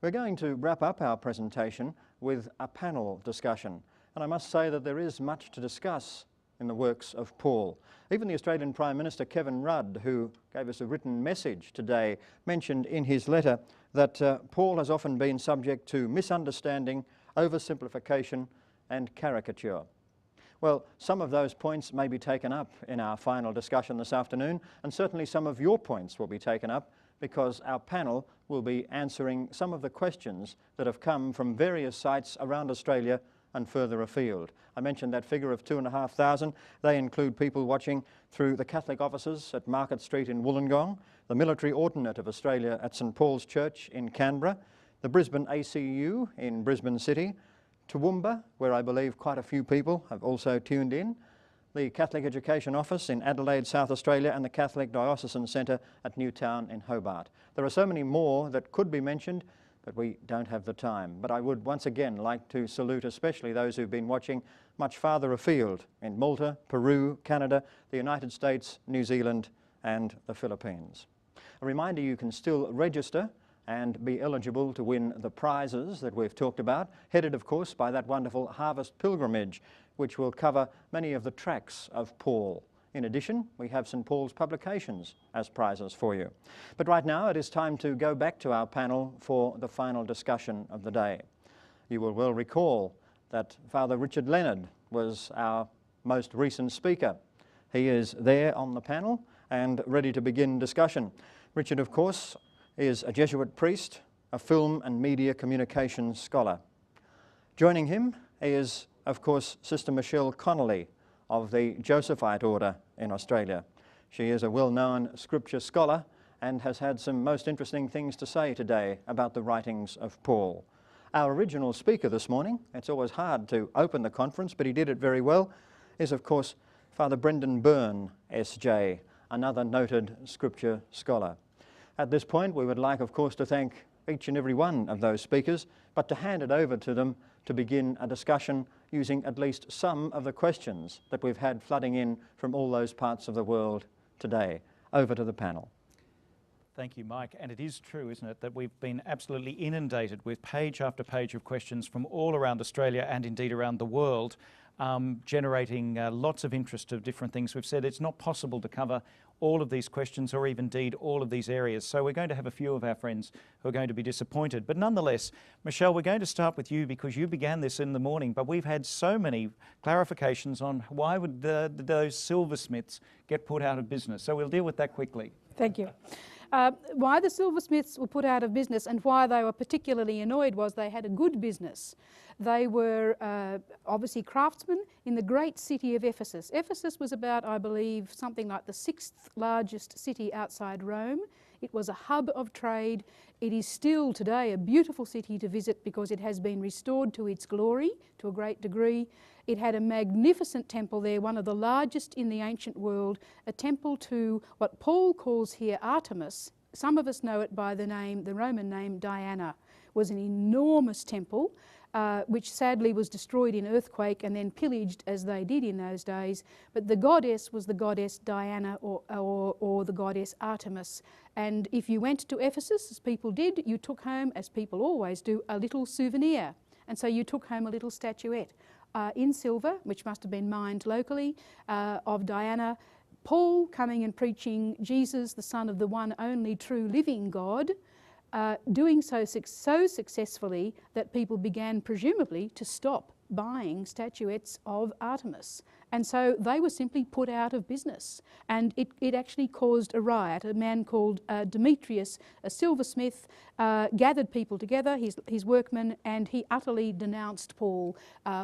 We're going to wrap up our presentation with a panel discussion, and I must say that there is much to discuss in the works of Paul. Even the Australian Prime Minister Kevin Rudd, who gave us a written message today, mentioned in his letter that Paul has often been subject to misunderstanding, oversimplification and caricature. Well, some of those points may be taken up in our final discussion this afternoon, and certainly some of your points will be taken up because our panel will be answering some of the questions that have come from various sites around Australia and further afield. I mentioned that figure of 2,500. They include people watching through the Catholic offices at Market Street in Wollongong, the Military Ordinate of Australia at St Paul's Church in Canberra, the Brisbane ACU in Brisbane City, Toowoomba, where I believe quite a few people have also tuned in, the Catholic Education Office in Adelaide, South Australia, and the Catholic Diocesan Centre at Newtown in Hobart. There are so many more that could be mentioned, but we don't have the time. But I would once again like to salute especially those who've been watching much farther afield in Malta, Peru, Canada, the United States, New Zealand, and the Philippines. A reminder, you can still register and be eligible to win the prizes that we've talked about, headed of course by that wonderful Harvest Pilgrimage, which will cover many of the tracks of Paul. In addition, we have St Paul's publications as prizes for you. But right now it is time to go back to our panel for the final discussion of the day. You will well recall that Father Richard Leonard was our most recent speaker. He is there on the panel and ready to begin discussion. Richard, of course, is a Jesuit priest, a film and media communications scholar. Joining him is, of course, Sister Michelle Connolly of the Josephite Order in Australia. She is a well-known scripture scholar and has had some most interesting things to say today about the writings of Paul. Our original speaker this morning, it's always hard to open the conference, but he did it very well, is of course Father Brendan Byrne, SJ, another noted scripture scholar. At this point, we would like, of course, to thank each and every one of those speakers, but to hand it over to them to begin a discussion using at least some of the questions that we've had flooding in from all those parts of the world today. Over to the panel. Thank you, Mike. And it is true, isn't it, that we've been absolutely inundated with page after page of questions from all around Australia and indeed around the world, generating lots of interest of different things. We've said it's not possible to cover all of these questions or even indeed all of these areas. So we're going to have a few of our friends who are going to be disappointed. But nonetheless, Michelle, we're going to start with you because you began this in the morning, but we've had so many clarifications on why would those silversmiths get put out of business. So we'll deal with that quickly. Thank you. Why the silversmiths were put out of business and why they were particularly annoyed was they had a good business. They were obviously craftsmen in the great city of Ephesus. Ephesus was about, I believe, something like the 6th largest city outside Rome. It was a hub of trade. It is still today a beautiful city to visit because it has been restored to its glory to a great degree. It had a magnificent temple there, one of the largest in the ancient world, a temple to what Paul calls here Artemis. Some of us know it by the name, the Roman name Diana. It was an enormous temple which sadly was destroyed in earthquake and then pillaged as they did in those days. But the goddess was the goddess Diana or the goddess Artemis. And if you went to Ephesus, as people did, you took home, as people always do, a little souvenir. And so you took home a little statuette in silver, which must have been mined locally, of Diana. Paul coming and preaching Jesus, the Son of the one only true living God, doing so successfully that people began presumably to stop buying statuettes of Artemis. And so they were simply put out of business. And it actually caused a riot. A man called Demetrius, a silversmith, gathered people together, his workmen, and he utterly denounced Paul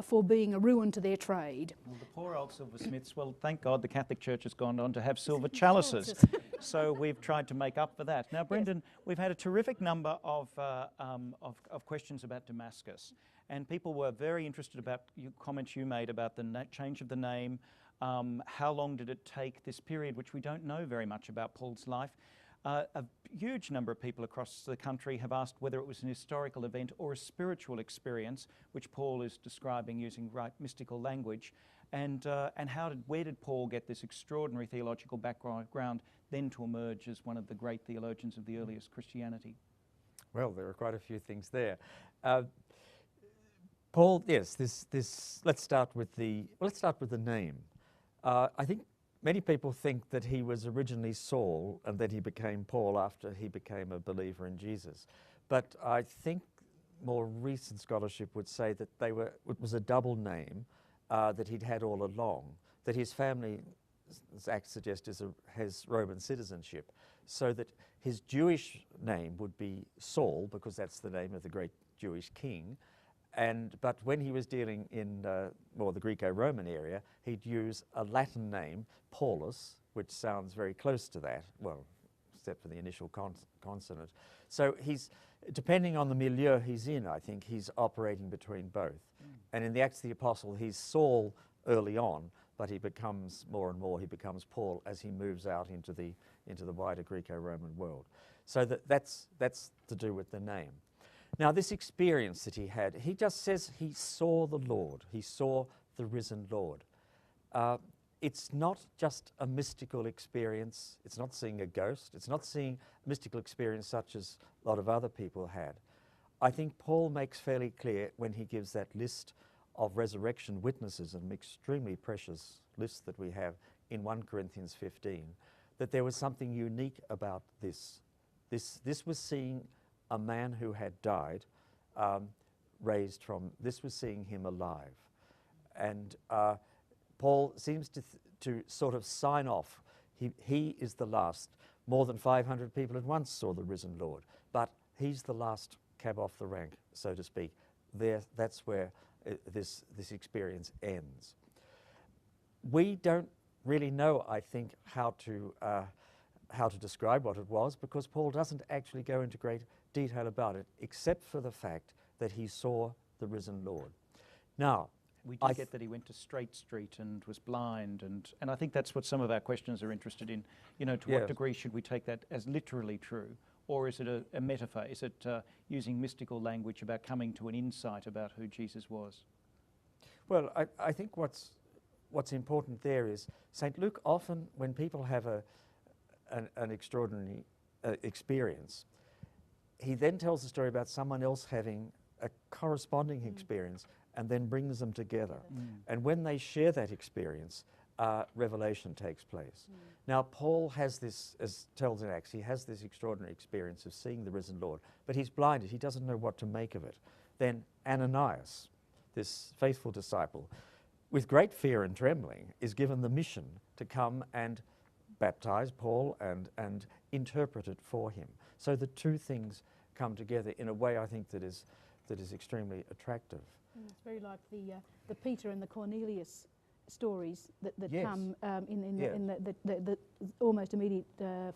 for being a ruin to their trade. Well, the poor old silversmiths, well, thank God the Catholic Church has gone on to have silver chalices. So we've tried to make up for that. Now, Brendan, we've had a terrific number of questions about Damascus. And people were very interested about comments you made about the change of the name. How long did it take, this period, which we don't know very much about Paul's life. A huge number of people across the country have asked whether it was an historical event or a spiritual experience, which Paul is describing using right mystical language. And where did Paul get this extraordinary theological background then to emerge as one of the great theologians of the earliest Christianity? Well, there are quite a few things there. Paul, yes, let's start with the name. I think many people think that he was originally Saul and that he became Paul after he became a believer in Jesus. But I think more recent scholarship would say that it was a double name that he'd had all along, that his family, as Acts suggests, has Roman citizenship, so that his Jewish name would be Saul, because that's the name of the great Jewish king, but when he was dealing in the Greco-Roman area, he'd use a Latin name, Paulus, which sounds very close to that, well, except for the initial consonant. So he's, depending on the milieu he's in, I think he's operating between both. And in the Acts of the Apostle, he's Saul early on, but he becomes more and more, he becomes Paul as he moves out into the wider Greco-Roman world. So that's to do with the name. Now, this experience that he had, he just says he saw the Lord. He saw the risen Lord. It's not just a mystical experience. It's not seeing a ghost. It's not seeing a mystical experience such as a lot of other people had. I think Paul makes fairly clear when he gives that list of resurrection witnesses, an extremely precious list that we have in 1 Corinthians 15, that there was something unique about this. This was seeing a man who had died, raised from, this was seeing him alive. And Paul seems to sort of sign off. He is the last. More than 500 people at once saw the risen Lord, but he's the last cab off the rank, so to speak. That's where this experience ends. We don't really know, I think, how to describe what it was, because Paul doesn't actually go into great detail about it, except for the fact that he saw the risen Lord. Now, we do get that he went to Straight Street and was blind, and I think that's what some of our questioners are interested in. You know, to what degree should we take that as literally true, or is it a metaphor? Is it using mystical language about coming to an insight about who Jesus was? Well, I think what's important there is St. Luke often, when people have an extraordinary experience, he then tells the story about someone else having a corresponding experience and then brings them together. And when they share that experience, revelation takes place. Now, Paul has this, as tells in Acts, he has this extraordinary experience of seeing the risen Lord, but he's blinded. He doesn't know what to make of it. Then Ananias, this faithful disciple, with great fear and trembling, is given the mission to come and baptize Paul and interpret it for him. So the two things come together in a way, I think, that is extremely attractive. It's very like the Peter and the Cornelius stories that come in the almost immediate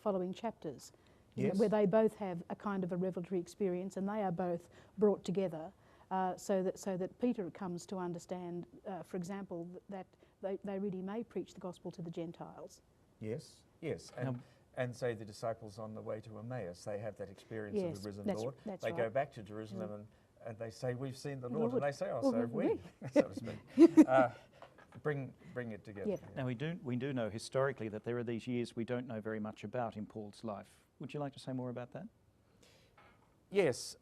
following chapters, where they both have a kind of a revelatory experience, and they are both brought together so that Peter comes to understand, for example, that they really may preach the gospel to the Gentiles. Yes, and say the disciples on the way to Emmaus, they have that experience of the risen Lord. They go back to Jerusalem and they say, we've seen the Lord. And they say, oh, so have we, so to speak. Bring it together. Yeah. Now, we do know historically that there are these years we don't know very much about in Paul's life. Would you like to say more about that? Yes.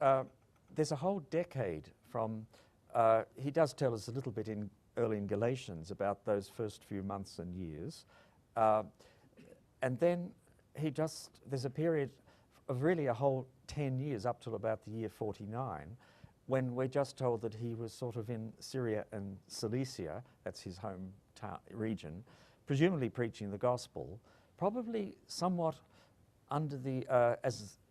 There's a whole decade from, he does tell us a little bit early in Galatians about those first few months and years. And then there's a period of really a whole 10 years up till about the year 49, when we're just told that he was sort of in Syria and Cilicia, that's his home region, presumably preaching the gospel, probably somewhat under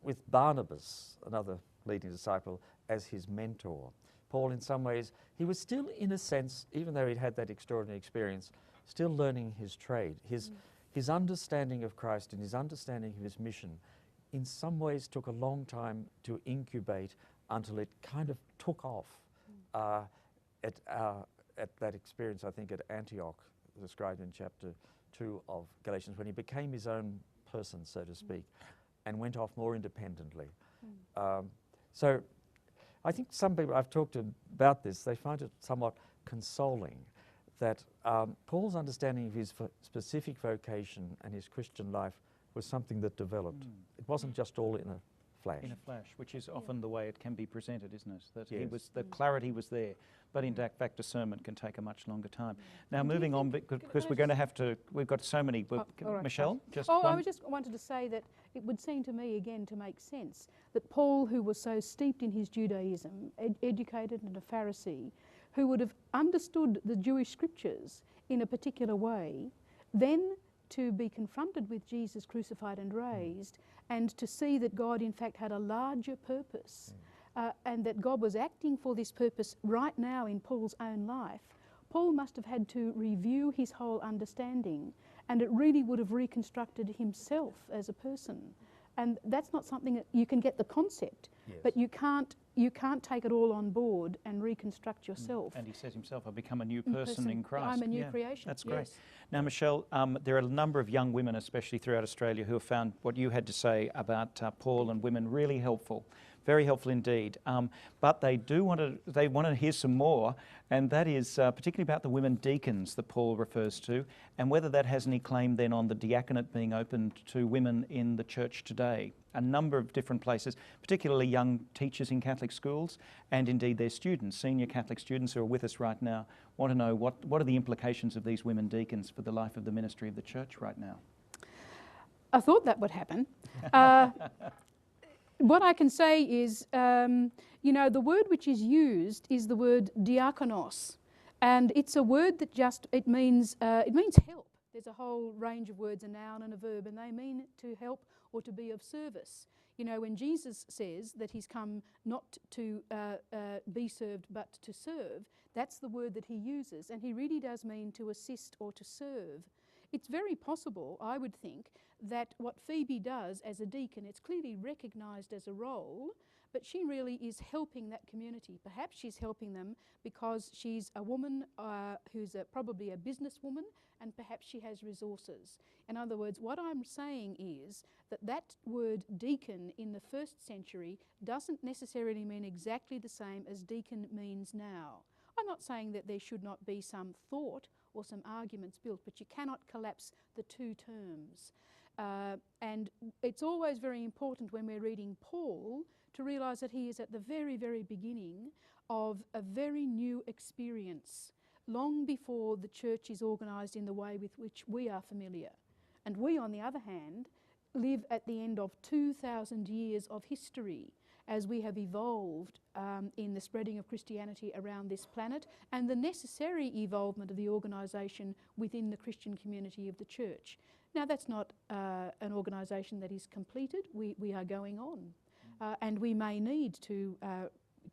with Barnabas, another leading disciple, as his mentor. Paul, in some ways, he was still, in a sense, even though he'd had that extraordinary experience, still learning his trade. His understanding of Christ and his understanding of his mission in some ways took a long time to incubate until it kind of took off at that experience, I think, at Antioch, described in chapter 2 of Galatians, when he became his own person, so to speak, and went off more independently. So I think some people I've talked to about this, they find it somewhat consoling that Paul's understanding of his specific vocation and his Christian life was something that developed. It wasn't just all in a flash. In a flash, which is often the way it can be presented, isn't it? That he Yes. was, the clarity was there, but in fact discernment can take a much longer time. Now moving on, because we're going to have to, we've got so many, all right. Michelle, just Oh, one. I was just wanted to say that it would seem to me again to make sense that Paul, who was so steeped in his Judaism, educated and a Pharisee, who would have understood the Jewish scriptures in a particular way, then to be confronted with Jesus crucified and raised, and to see that God in fact had a larger purpose, and that God was acting for this purpose right now in Paul's own life. Paul must have had to review his whole understanding, and it really would have reconstructed himself as a person. And that's not something that you can get the concept, Yes. but you can't take it all on board and reconstruct yourself. And he says himself, I've become a new person in Christ. I'm a new creation. That's great. Yes. Now, Michelle, there are a number of young women, especially throughout Australia, who have found what you had to say about Paul and women really helpful, very helpful indeed. But they want to hear some more, and that is particularly about the women deacons that Paul refers to, and whether that has any claim then on the diaconate being opened to women in the church today. A number of different places, particularly young teachers in Catholic schools, and indeed their students, senior Catholic students who are with us right now, want to know what are the implications of these women deacons for the life of the ministry of the church right now. I thought that would happen. What I can say is, you know, the word which is used is the word diakonos, and it's a word that it means help. There's a whole range of words, a noun and a verb, and they mean to help or to be of service. You know, when Jesus says that he's come not to be served but to serve, that's the word that he uses, and he really does mean to assist or to serve. It's very possible, I would think, that what Phoebe does as a deacon, it's clearly recognised as a role, but she really is helping that community. Perhaps she's helping them because she's a woman who's probably a businesswoman, and perhaps she has resources. In other words, what I'm saying is that word deacon in the first century doesn't necessarily mean exactly the same as deacon means now. I'm not saying that there should not be some thought or some arguments built, but you cannot collapse the two terms. And it's always very important when we're reading Paul to realise that he is at the very, very beginning of a very new experience, long before the church is organised in the way with which we are familiar. And we, on the other hand, live at the end of 2,000 years of history as we have evolved in the spreading of Christianity around this planet and the necessary evolvement of the organisation within the Christian community of the church. Now, that's not an organisation that is completed. We are going on. And we may need to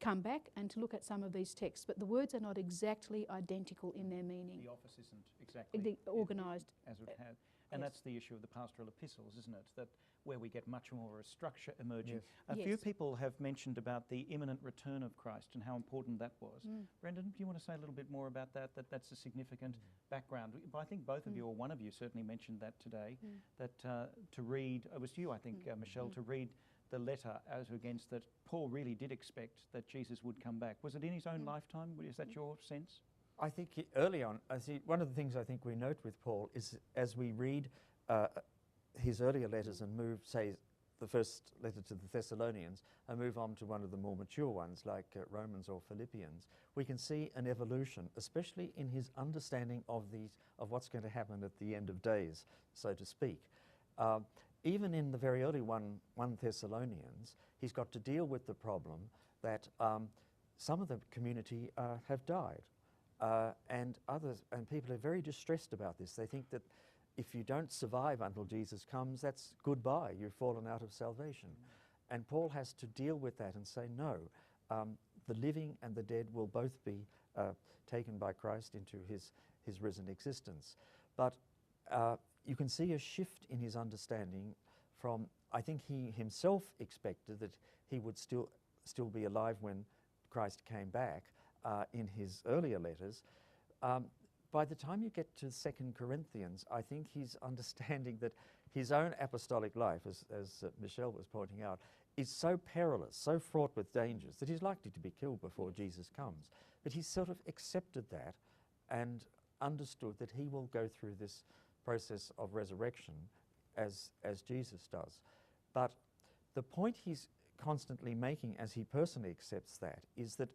come back and to look at some of these texts, but the words are not exactly identical in their meaning. The office isn't exactly organised as it had. And yes. that's the issue of the pastoral epistles, isn't it? That where we get much more of a structure emerging. Yes. A Yes. few people have mentioned about the imminent return of Christ and how important that was. Brendan, do you want to say a little bit more about that? That's a significant background. But I think both of you, or one of you certainly mentioned that today, that to read, it was you, I think, Michelle, to read the letter as against that Paul really did expect that Jesus would come back. Was it in his own lifetime? Is that your sense? I think early on, one of the things I think we note with Paul is as we read his earlier letters and move, say, the first letter to the Thessalonians and move on to one of the more mature ones like Romans or Philippians, we can see an evolution, especially in his understanding of what's going to happen at the end of days, so to speak. Even in the very early 1 Thessalonians, he's got to deal with the problem that some of the community have died. And people are very distressed about this. They think that if you don't survive until Jesus comes, that's goodbye. You've fallen out of salvation. And Paul has to deal with that and say, no, the living and the dead will both be taken by Christ into his risen existence. But you can see a shift in his understanding from, I think he himself expected that he would still be alive when Christ came back in his earlier letters. By the time you get to 2 Corinthians, I think he's understanding that his own apostolic life, as Michelle was pointing out, is so perilous, so fraught with dangers, that he's likely to be killed before Jesus comes. But he's sort of accepted that and understood that he will go through this process of resurrection as Jesus does. But the point he's constantly making, as he personally accepts that, is that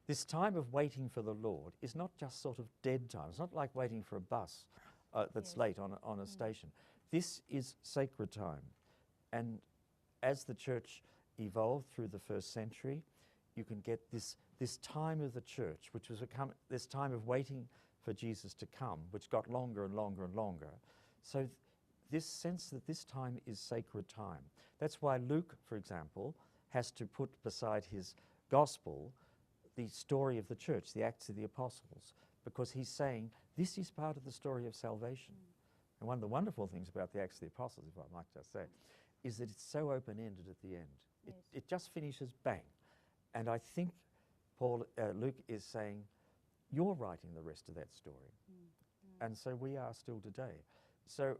this time of waiting for the Lord is not just sort of dead time. It's not like waiting for a bus that's late on a station. This is sacred time. And as the church evolved through the first century, you can get this time of the church, which was this time of waiting for Jesus to come, which got longer and longer and longer. So this sense that this time is sacred time. That's why Luke, for example, has to put beside his gospel the story of the church, the Acts of the Apostles, because he's saying this is part of the story of salvation. And one of the wonderful things about the Acts of the Apostles, if I might just say, is that it's so open-ended at the end. It just finishes bang. And I think Luke is saying, you're writing the rest of that story. And so we are still today. So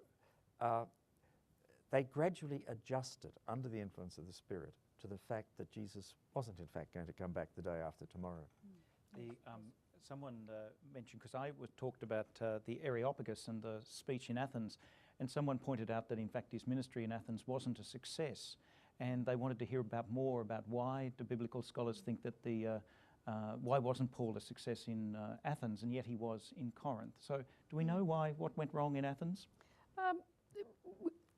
they gradually adjusted under the influence of the Spirit to the fact that Jesus wasn't in fact going to come back the day after tomorrow. Someone mentioned, because I talked about the Areopagus and the speech in Athens, and someone pointed out that in fact his ministry in Athens wasn't a success, and they wanted to hear more about why do biblical scholars think that why wasn't Paul a success in Athens, and yet he was in Corinth. So do we know what went wrong in Athens?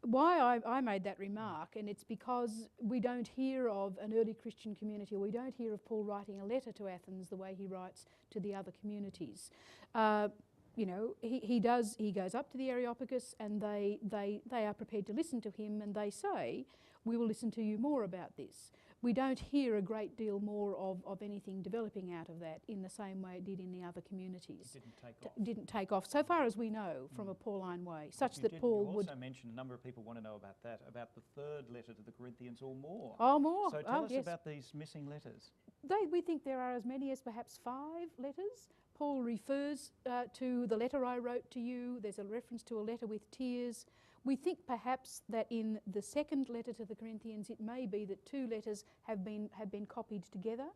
Why I made that remark, and it's because we don't hear of an early Christian community, or we don't hear of Paul writing a letter to Athens the way he writes to the other communities. You know, he goes up to the Areopagus, and they are prepared to listen to him, and they say, we will listen to you more about this. We don't hear a great deal more of anything developing out of that in the same way it did in the other communities. It didn't take off. Didn't take off, so far as we know, from a Pauline way, such that Paul would... You also mentioned, a number of people want to know about that, about the third letter to the Corinthians or more. Oh, more. So tell us about these missing letters. We think there are as many as perhaps 5 letters. Paul refers to the letter I wrote to you. There's a reference to a letter with tears. We think perhaps that in the second letter to the Corinthians, it may be that 2 letters have been copied together.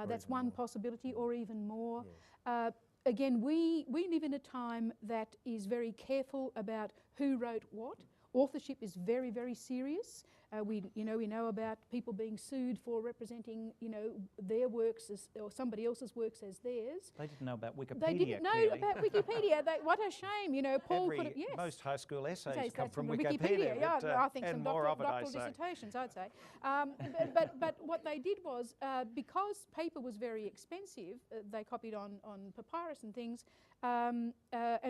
That's one possibility, or even more. Yes. Again, we live in a time that is very careful about who wrote what. Authorship is very, very serious. We know about people being sued for representing, their works or somebody else's works as theirs. They didn't know about Wikipedia. They didn't know about Wikipedia. What a shame, Paul could have. Yes. Most high school essays come from Wikipedia. Yeah, I think and some more doctoral dissertations, I'd say. But what they did was, because paper was very expensive, they copied on papyrus and things, and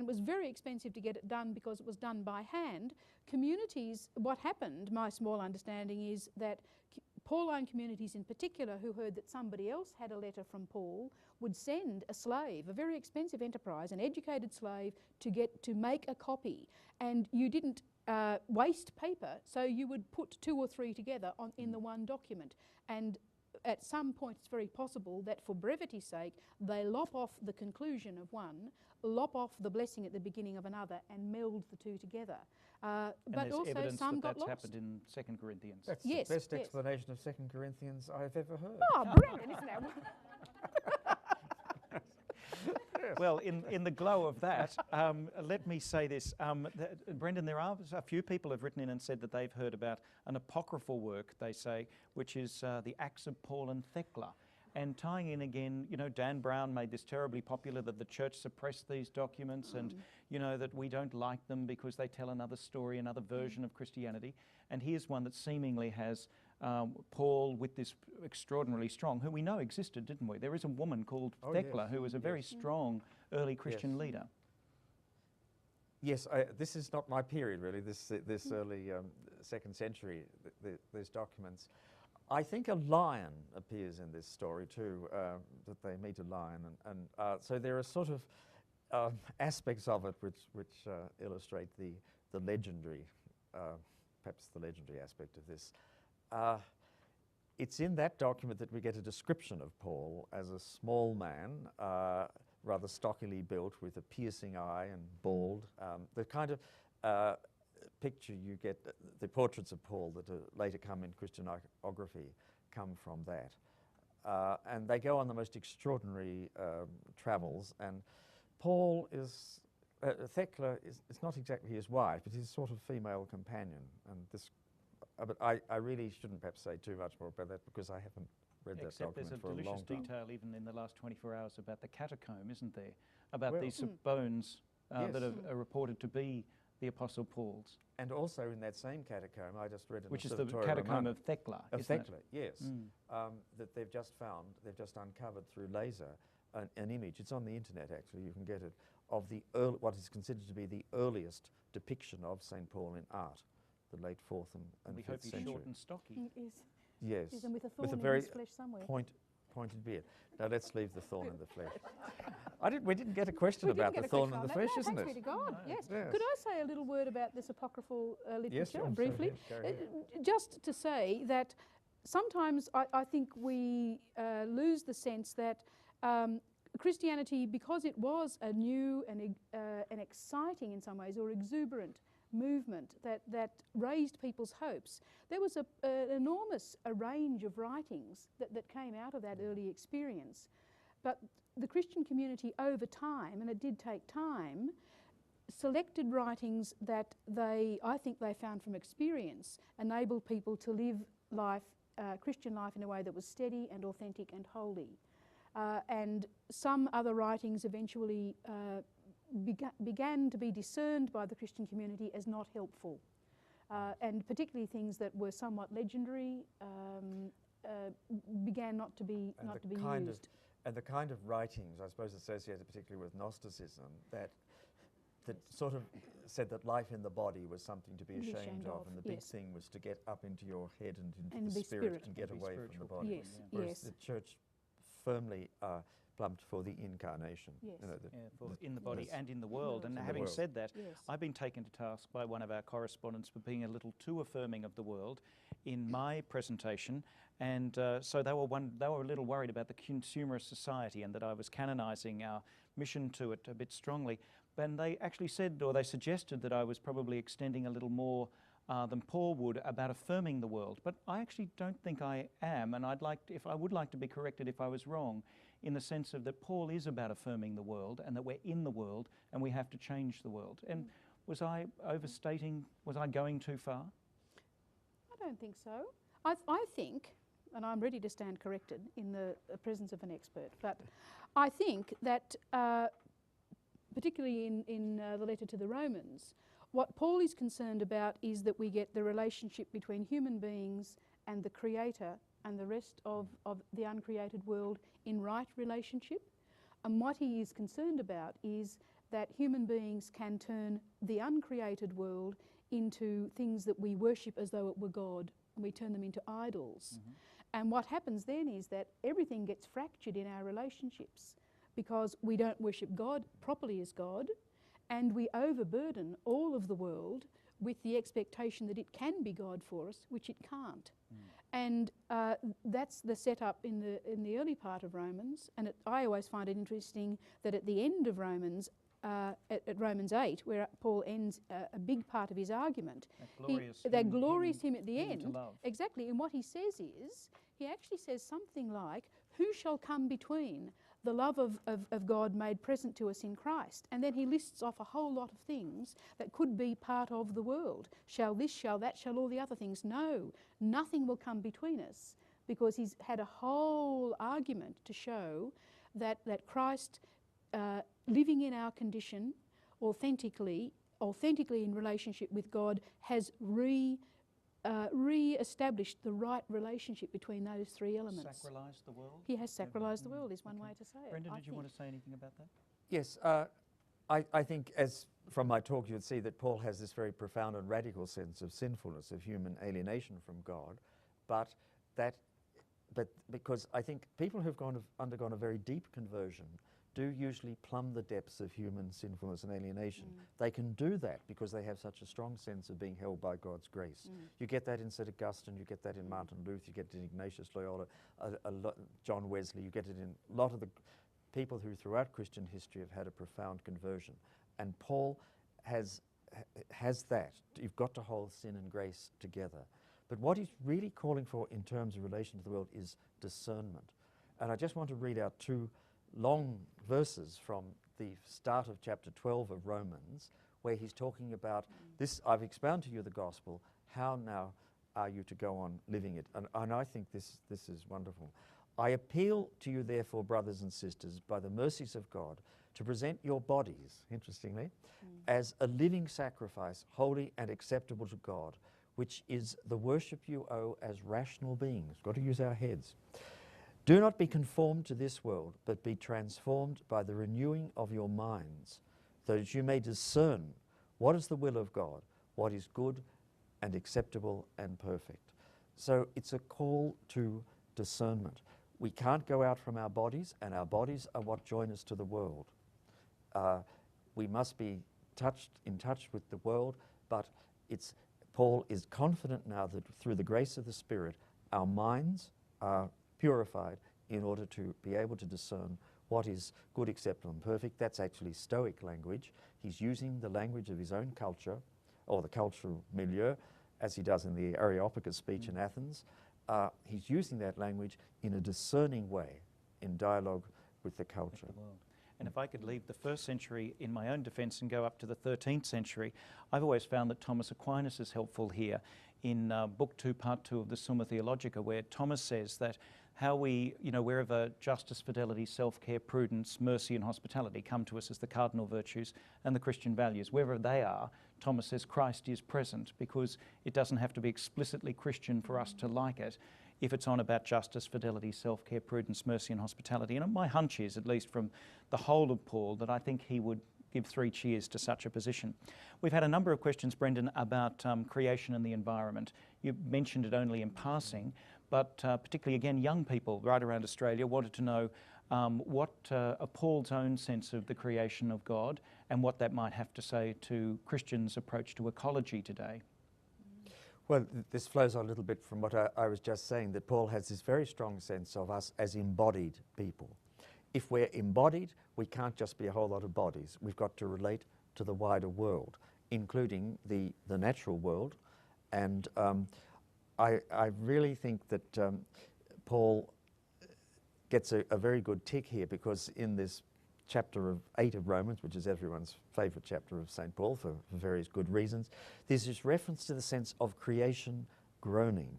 was very expensive to get it done because it was done by hand. Communities, what happened, my small understanding is that Pauline communities in particular, who heard that somebody else had a letter from Paul, would send a slave, a very expensive enterprise, an educated slave, to make a copy. And you didn't waste paper, so you would put 2 or 3 together in the one document. And at some point it's very possible that for brevity's sake they lop off the conclusion of one, lop off the blessing at the beginning of another, and meld the 2 together. But also some got lost. That's happened in 2 Corinthians. That's the best explanation of 2 Corinthians I've ever heard. Oh, Brendan, isn't that? Well, in the glow of that, let me say this. Brendan, there are a few people have written in and said that they've heard about an apocryphal work, they say, which is the Acts of Paul and Thecla. And tying in again, Dan Brown made this terribly popular, that the church suppressed these documents and, that we don't like them because they tell another story, another version of Christianity. And here's one that seemingly has Paul with this extraordinarily strong, who we know existed, didn't we? There is a woman called Thecla who was a very strong early Christian leader. Yes, this is not my period really, this early 2nd century, these documents. I think a lion appears in this story too, that they meet a lion, and so there are sort of aspects of it which illustrate the legendary, perhaps the legendary aspect of this. It's in that document that we get a description of Paul as a small man, rather stockily built, with a piercing eye and bald. The kind of picture you get, the portraits of Paul that later come in Christian iconography come from that. And they go on the most extraordinary travels, and Paul is, Thecla is not exactly his wife, but his sort of female companion, and this but I really shouldn't perhaps say too much more about that because I haven't read that Except there's document a for a long delicious time. detail even in the last 24 hours about the catacomb, isn't there? About Well, these bones that yes. are reported to be the Apostle Paul's. And also in that same catacomb, I just read in Which the is the Civitorium catacomb Romana- of Thecla, Of isn't it? Thecla, yes. That they've just uncovered through laser an image. It's on the internet actually, you can get it, of what is considered to be the earliest depiction of St. Paul in art, the late 4th and We 5th hope he's century. short and stocky. He is. Yes, Is and with a thorn in very his flesh somewhere. pointed beard. Now let's leave the thorn in the flesh. We didn't get a question We didn't about get the a thorn question in on the that. flesh, No, isn't thanks it? be to God. Yes. Yes. Could I say a little word about this apocryphal literature John, briefly? go ahead. Just to say that sometimes I think we lose the sense that Christianity, because it was a new and an exciting in some ways or exuberant movement that raised people's hopes, there was an enormous range of writings that came out of that early experience. But the Christian community over time, and it did take time, selected writings that I think they found from experience, enabled people to live life, Christian life in a way that was steady and authentic and holy. And some other writings eventually began to be discerned by the Christian community as not helpful. And particularly things that were somewhat legendary began not to be used. And the kind of writings, I suppose, associated particularly with Gnosticism, that sort of said that life in the body was something to be ashamed of, and the big thing was to get up into your head and into the spirit and get away from the body. Yes, Whereas the church firmly plumped for the incarnation. Yes. You know, In the body yes. and in the world. And In the having world. said that, Yes. I've been taken to task by one of our correspondents for being a little too affirming of the world in my presentation. And so they were a little worried about the consumerist society and that I was canonising our mission to it a bit strongly. And they actually said, or they suggested, that I was probably extending a little more than Paul would about affirming the world. But I actually don't think I am, and I would like to be corrected if I was wrong, in the sense of that Paul is about affirming the world and that we're in the world and we have to change the world. And was I overstating, was I going too far? I don't think so. I think, and I'm ready to stand corrected in the presence of an expert, but I think that particularly in the letter to the Romans, what Paul is concerned about is that we get the relationship between human beings and the Creator and the rest of the uncreated world in right relationship. And what he is concerned about is that human beings can turn the uncreated world into things that we worship as though it were God, and we turn them into idols. And what happens then is that everything gets fractured in our relationships because we don't worship God properly as God, and we overburden all of the world with the expectation that it can be God for us, which it can't. And that's the setup in the early part of Romans. And I always find it interesting that at the end of Romans, at Romans 8, where Paul ends a big part of his argument, they glorious him at the end. Exactly. And what he says is, he actually says something like, "Who shall come between the love of God made present to us in Christ?" And then he lists off a whole lot of things that could be part of the world. Shall this, shall that, shall all the other things? No, nothing will come between us, because he's had a whole argument to show that Christ, living in our condition authentically in relationship with God, has re-established the right relationship between those three elements. Sacralised the world? He has sacralised the world, is one way to say it. Brendan, did you want to say anything about that? Yes, I think, as from my talk you would see, that Paul has this very profound and radical sense of sinfulness, of human alienation from God, but because I think people who've undergone a very deep conversion do usually plumb the depths of human sinfulness and alienation. They can do that because they have such a strong sense of being held by God's grace. You get that in St. Augustine, you get that in Martin Luther, you get it in Ignatius Loyola, John Wesley, you get it in a lot of the people who throughout Christian history have had a profound conversion. And Paul has that. You've got to hold sin and grace together. But what he's really calling for in terms of relation to the world is discernment. And I just want to read out two long verses from the start of chapter 12 of Romans, where he's talking about this. I've expounded to you the gospel, how now are you to go on living it? And I think this is wonderful. I appeal to you, therefore, brothers and sisters, by the mercies of God, to present your bodies, interestingly, as a living sacrifice, holy and acceptable to God, which is the worship you owe as rational beings. Got to use our heads. Do not be conformed to this world, but be transformed by the renewing of your minds, so that you may discern what is the will of God, what is good and acceptable and perfect. So it's a call to discernment. We can't go out from our bodies, and our bodies are what join us to the world. We must be in touch with the world, but Paul is confident now that through the grace of the Spirit, our minds are purified in order to be able to discern what is good, acceptable, and perfect. That's actually Stoic language. He's using the language of his own culture, or the cultural milieu, as he does in the Areopagus speech in Athens. He's using that language in a discerning way, in dialogue with the culture. And if I could leave the 1st century in my own defence and go up to the 13th century, I've always found that Thomas Aquinas is helpful here in Book 2, Part 2 of the Summa Theologica, where Thomas says that how we, wherever justice, fidelity, self-care, prudence, mercy and hospitality come to us as the cardinal virtues and the Christian values, wherever they are, Thomas says Christ is present, because it doesn't have to be explicitly Christian for us to like it if it's on about justice, fidelity, self-care, prudence, mercy and hospitality. And my hunch is, at least from the whole of Paul, that I think he would give 3 cheers to such a position. We've had a number of questions, Brendan, about creation and the environment. You mentioned it only in passing, but particularly, again, young people right around Australia wanted to know what Paul's own sense of the creation of God and what that might have to say to Christians' approach to ecology today. Well, this flows on a little bit from what I was just saying, that Paul has this very strong sense of us as embodied people. If we're embodied, we can't just be a whole lot of bodies. We've got to relate to the wider world, including the natural world. And I really think that Paul gets a very good tick here, because in this chapter 8 of Romans, which is everyone's favourite chapter of St. Paul for various good reasons, there's this reference to the sense of creation groaning.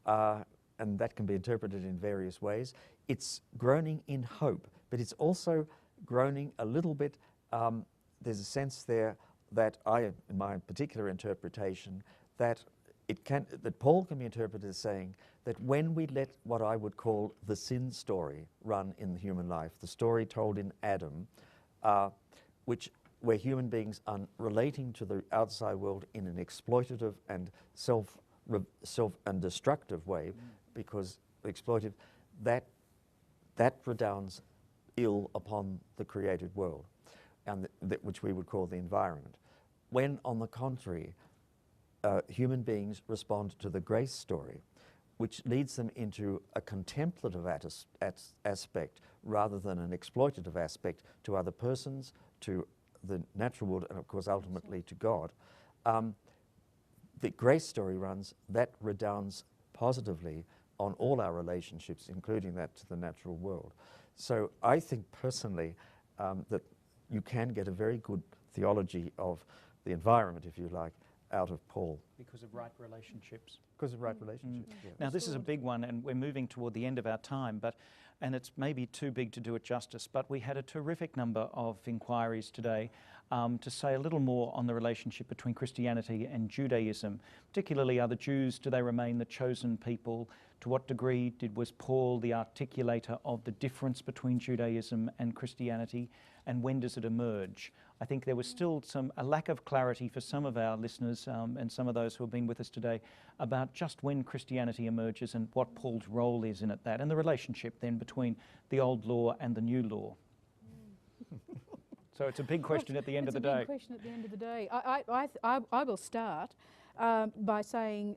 And that can be interpreted in various ways. It's groaning in hope, but it's also groaning a little bit. There's a sense there that in my particular interpretation, that Paul can be interpreted as saying that when we let what I would call the sin story run in the human life, the story told in Adam, where human beings are relating to the outside world in an exploitative and self and destructive way, because exploitive, that redounds ill upon the created world, and which we would call the environment. When, on the contrary, human beings respond to the grace story, which leads them into a contemplative aspect rather than an exploitative aspect to other persons, to the natural world, and of course ultimately to God. The grace story that redounds positively on all our relationships, including that to the natural world. So I think personally that you can get a very good theology of the environment, if you like, out of Paul. Because of right relationships. Because of right relationships, yeah. Now this is a big one, and we're moving toward the end of our time, and it's maybe too big to do it justice, but we had a terrific number of inquiries today to say a little more on the relationship between Christianity and Judaism. Particularly, are the Jews, do they remain the chosen people? To what degree was Paul the articulator of the difference between Judaism and Christianity, and when does it emerge? I think there was still a lack of clarity for some of our listeners and some of those who have been with us today about just when Christianity emerges and what Paul's role is in it, and the relationship then between the old law and the new law. So it's a big question at the end of the day. It's a big question at the end of the day. I will start by saying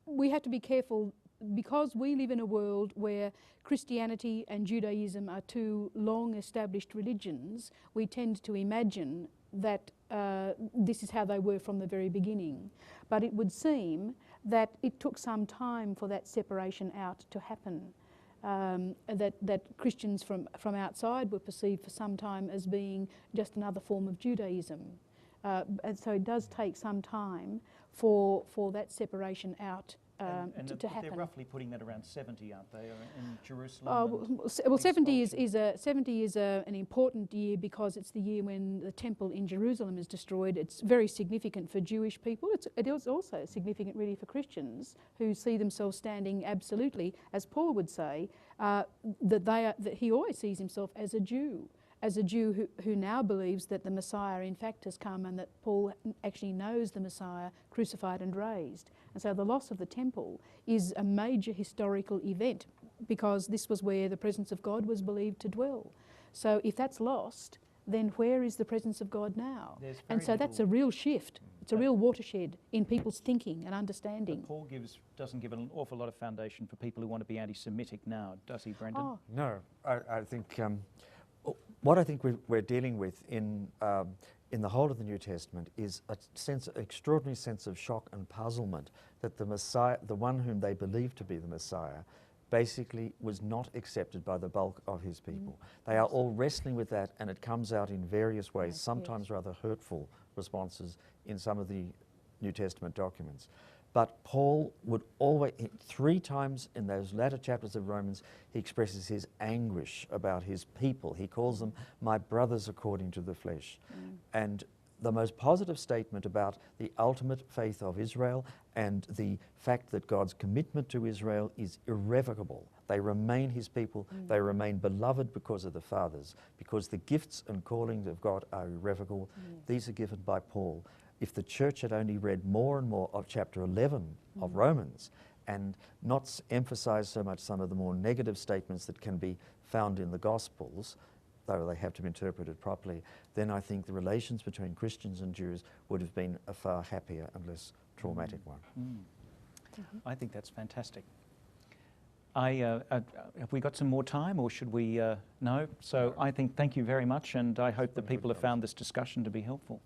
we have to be careful, because we live in a world where Christianity and Judaism are two long-established religions. We tend to imagine that this is how they were from the very beginning. But it would seem that it took some time for that separation out to happen. That Christians from outside were perceived for some time as being just another form of Judaism. And so it does take some time for that separation out and to happen. They're roughly putting that around 70, aren't they, in Jerusalem? Well, 70 is an important year because it's the year when the temple in Jerusalem is destroyed. It's very significant for Jewish people. It is also significant really for Christians who see themselves standing absolutely, as Paul would say, that he always sees himself as a Jew who now believes that the Messiah in fact has come and that Paul actually knows the Messiah crucified and raised. And so the loss of the temple is a major historical event because this was where the presence of God was believed to dwell. So if that's lost, then where is the presence of God now? And so that's a real shift. It's a real watershed in people's thinking and understanding. But Paul doesn't give an awful lot of foundation for people who want to be anti-Semitic now, does he, Brendan? Oh. No, I think what I think we're dealing with in the whole of the New Testament is an extraordinary sense of shock and puzzlement that the Messiah, the one whom they believed to be the Messiah, basically was not accepted by the bulk of his people. They are all wrestling with that, and it comes out in various ways, sometimes rather hurtful responses in some of the New Testament documents. But Paul would always, 3 times in those latter chapters of Romans, he expresses his anguish about his people. He calls them my brothers according to the flesh. And the most positive statement about the ultimate faith of Israel and the fact that God's commitment to Israel is irrevocable. They remain his people. They remain beloved because of the fathers, because the gifts and callings of God are irrevocable. These are given by Paul. If the church had only read more and more of chapter 11 of Romans and not emphasized so much some of the more negative statements that can be found in the Gospels, though they have to be interpreted properly, then I think the relations between Christians and Jews would have been a far happier and less traumatic one. I think that's fantastic. Have we got some more time, or should we? No? So I think thank you very much, and I hope that people have found this discussion to be helpful.